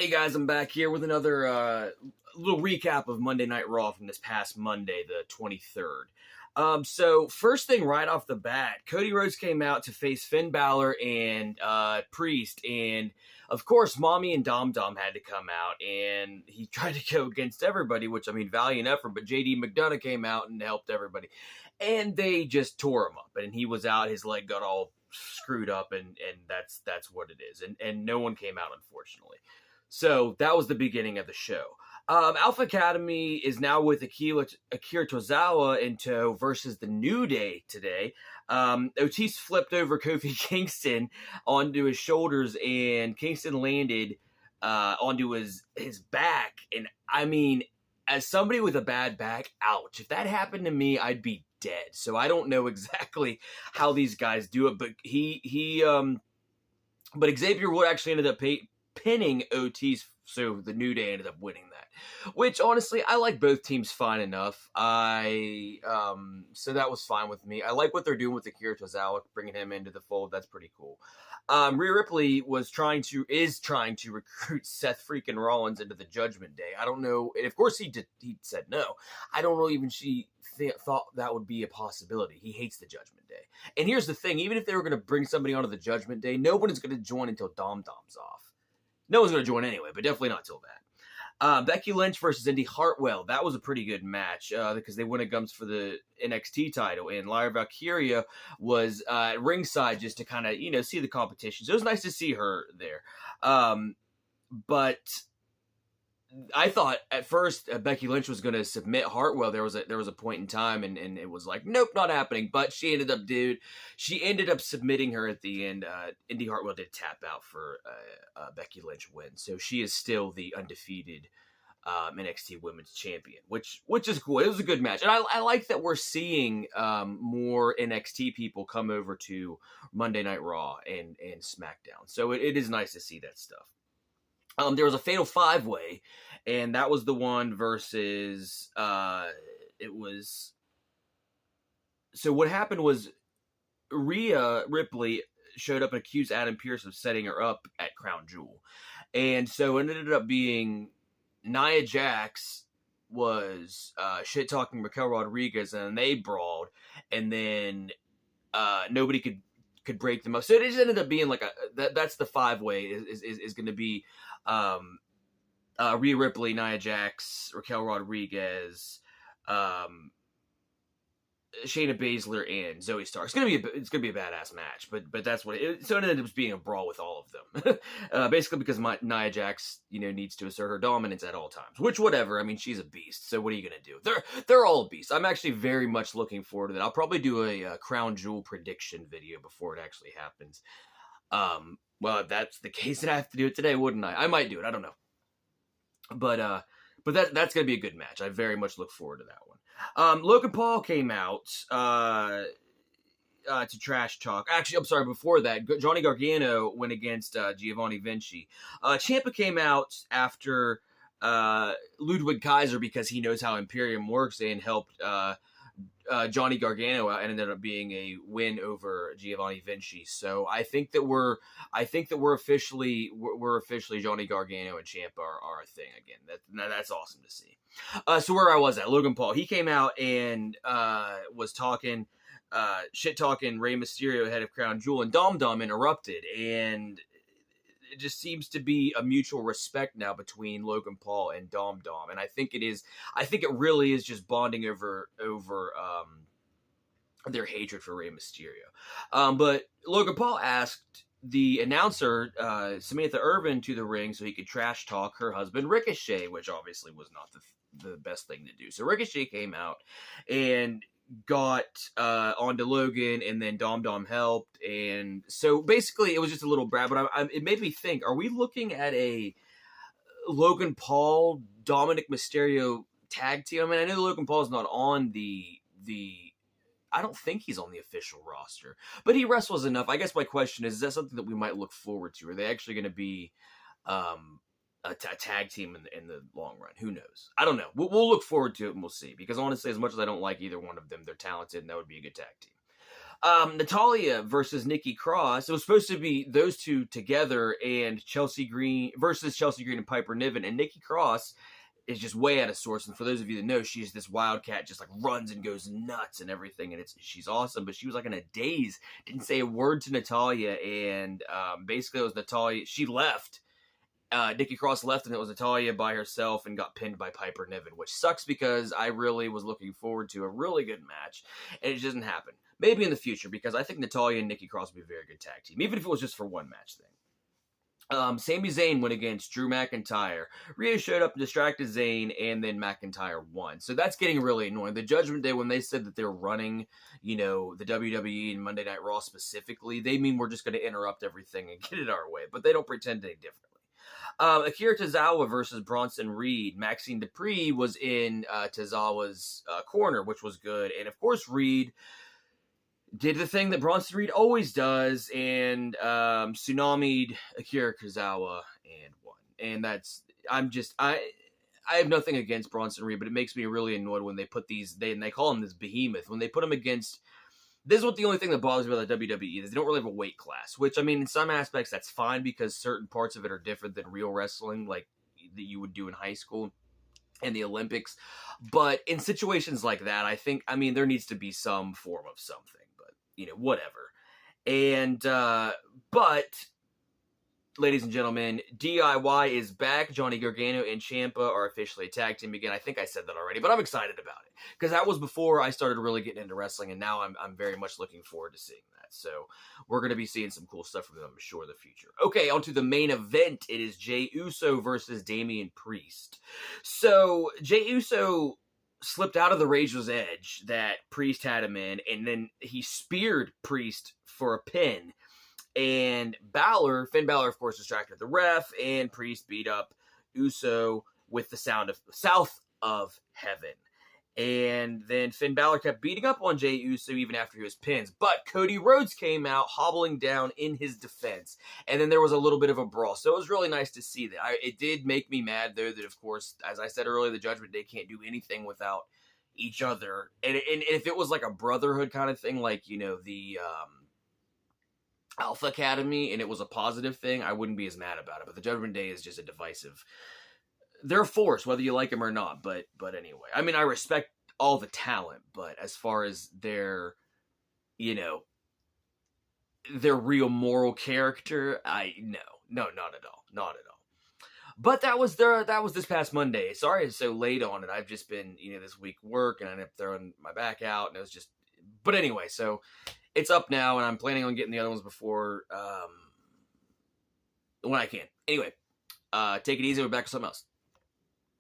Hey guys, I'm back here with another little recap of Monday Night Raw from this past Monday, the 23rd. So first thing right off the bat, Cody Rhodes came out to face Finn Balor and Priest, and of course, Mommy and Dom Dom had to come out, and he tried to go against everybody, which I mean, valiant effort. But JD McDonough came out and helped everybody, and they just tore him up, and he was out. His leg got all screwed up, and that's what it is, and no one came out, unfortunately. So that was the beginning of the show. Alpha Academy is now with Akira Tozawa in tow versus the New Day today. Otis flipped over Kofi Kingston onto his shoulders, and Kingston landed onto his back. And I mean, as somebody with a bad back, ouch. If that happened to me, I'd be dead. So I don't know exactly how these guys do it, but but Xavier Wood actually ended up pinning Otis, so the New Day ended up winning that. Which, honestly, I like both teams fine enough. So that was fine with me. I like what they're doing with Akira Tozawa, bringing him into the fold. That's pretty cool. Rhea Ripley is trying to recruit Seth freaking Rollins into the Judgment Day. I don't know, and of course he said no. I don't know even she thought that would be a possibility. He hates the Judgment Day. And here's the thing, even if they were going to bring somebody onto the Judgment Day, no one is going to join until Dom Dom's off. No one's going to join anyway, but definitely not till that. Becky Lynch versus Indy Hartwell. That was a pretty good match because they went against for the NXT title, and Lyra Valkyria was at ringside just to kind of, see the competition. So it was nice to see her there. But I thought at first Becky Lynch was going to submit Hartwell. There was a point in time, and it was like, nope, not happening. But she ended up submitting her at the end. Indy Hartwell did tap out for Becky Lynch win, so she is still the undefeated NXT Women's Champion, which is cool. It was a good match, and I like that we're seeing more NXT people come over to Monday Night Raw and SmackDown. So it is nice to see that stuff. There was a fatal 5-way, and that was the one versus, it was, so what happened was Rhea Ripley showed up and accused Adam Pearce of setting her up at Crown Jewel. And so it ended up being Nia Jax was shit-talking Raquel Rodriguez, and they brawled, and then nobody could break them up. So it just ended up being like that's the 5-way is going to be Rhea Ripley, Nia Jax, Raquel Rodriguez, Shayna Baszler, and Zoe Stark. It's gonna be a badass match, but that's what so it ended up being a brawl with all of them. Basically because Nia Jax, needs to assert her dominance at all times. Which, whatever. I mean, she's a beast. So what are you gonna do? They're all beasts. I'm actually very much looking forward to that. I'll probably do a Crown Jewel prediction video before it actually happens. Well, if that's the case, then I have to do it today, wouldn't I? I might do it. I don't know. But that's going to be a good match. I very much look forward to that one. Logan Paul came out to trash talk. Actually, I'm sorry, before that, Johnny Gargano went against Giovanni Vinci. Ciampa came out after Ludwig Kaiser because he knows how Imperium works and helped Johnny Gargano out, and ended up being a win over Giovanni Vinci. So I think that we're officially Johnny Gargano and Ciampa are a thing again. That's awesome to see. So where I was at, Logan Paul, he came out and was talking shit talking Rey Mysterio, head of Crown Jewel, and Dom Dom interrupted, and it just seems to be a mutual respect now between Logan Paul and Dom Dom, and I think it really is just bonding over their hatred for Rey Mysterio. But Logan Paul asked the announcer Samantha Irvin to the ring so he could trash talk her husband Ricochet, which obviously was not the best thing to do. So Ricochet came out and got onto Logan, and then Dom Dom helped, and so basically it was just a little brat. But it made me think: are we looking at a Logan Paul Dominic Mysterio tag team? I mean, I know Logan Paul's not on the I don't think he's on the official roster, but he wrestles enough. I guess my question is that something that we might look forward to? Are they actually going to be a tag team in the long run? Who knows? I don't know. We'll look forward to it and we'll see. Because honestly, as much as I don't like either one of them, they're talented and that would be a good tag team. Natalia versus Nikki Cross. It was supposed to be those two together and Chelsea Green versus Chelsea Green and Piper Niven. And Nikki Cross is just way out of sorts. And for those of you that know, she's this wildcat, just like runs and goes nuts and everything. And she's awesome, but she was like in a daze, didn't say a word to Natalia. And basically it was Natalia. She left. Nikki Cross left, and it was Natalia by herself and got pinned by Piper Niven, which sucks because I really was looking forward to a really good match, and it just doesn't happen. Maybe in the future, because I think Natalia and Nikki Cross would be a very good tag team, even if it was just for one match thing. Sami Zayn went against Drew McIntyre. Rhea showed up and distracted Zayn, and then McIntyre won. So that's getting really annoying. The Judgment Day, when they said that they're running, the WWE and Monday Night Raw specifically, they mean we're just going to interrupt everything and get it our way, but they don't pretend any differently. Akira Tozawa versus Bronson Reed. Maxine Dupree was in Tozawa's corner, which was good. And, of course, Reed did the thing that Bronson Reed always does and tsunami'd Akira Tozawa and won. And I have nothing against Bronson Reed, but it makes me really annoyed when they put they call him this behemoth. When they put him against... This is what the only thing that bothers me about the WWE is they don't really have a weight class, which, I mean, in some aspects that's fine because certain parts of it are different than real wrestling, like that you would do in high school and the Olympics. But in situations like that, I think, there needs to be some form of something, but, whatever. And, but... Ladies and gentlemen, DIY is back. Johnny Gargano and Ciampa are officially a tag team again. I think I said that already, but I'm excited about it because that was before I started really getting into wrestling, and now I'm very much looking forward to seeing that. So we're going to be seeing some cool stuff from them, I'm sure, in the future. Okay, on to the main event. It is Jey Uso versus Damian Priest. So Jey Uso slipped out of the Razor's Edge that Priest had him in, and then he speared Priest for a pin. And Finn Balor, of course, distracted the ref, and Priest beat up Uso with the South of Heaven. And then Finn Balor kept beating up on Jey Uso even after he was pinned. But Cody Rhodes came out hobbling down in his defense. And then there was a little bit of a brawl. So it was really nice to see that. It did make me mad, though, that, of course, as I said earlier, the Judgment Day can't do anything without each other. And if it was like a brotherhood kind of thing, like, the... Alpha Academy, and it was a positive thing, I wouldn't be as mad about it. But the Judgment Day is just a divisive... They're a force, whether you like them or not. But anyway, I respect all the talent, but as far as their real moral character, no, not at all. But that was this past Monday. Sorry it's so late on it. I've just been, this week work, and I ended up throwing my back out, and it was just... But anyway, so... It's up now, and I'm planning on getting the other ones before when I can. Anyway, take it easy. We're back with something else.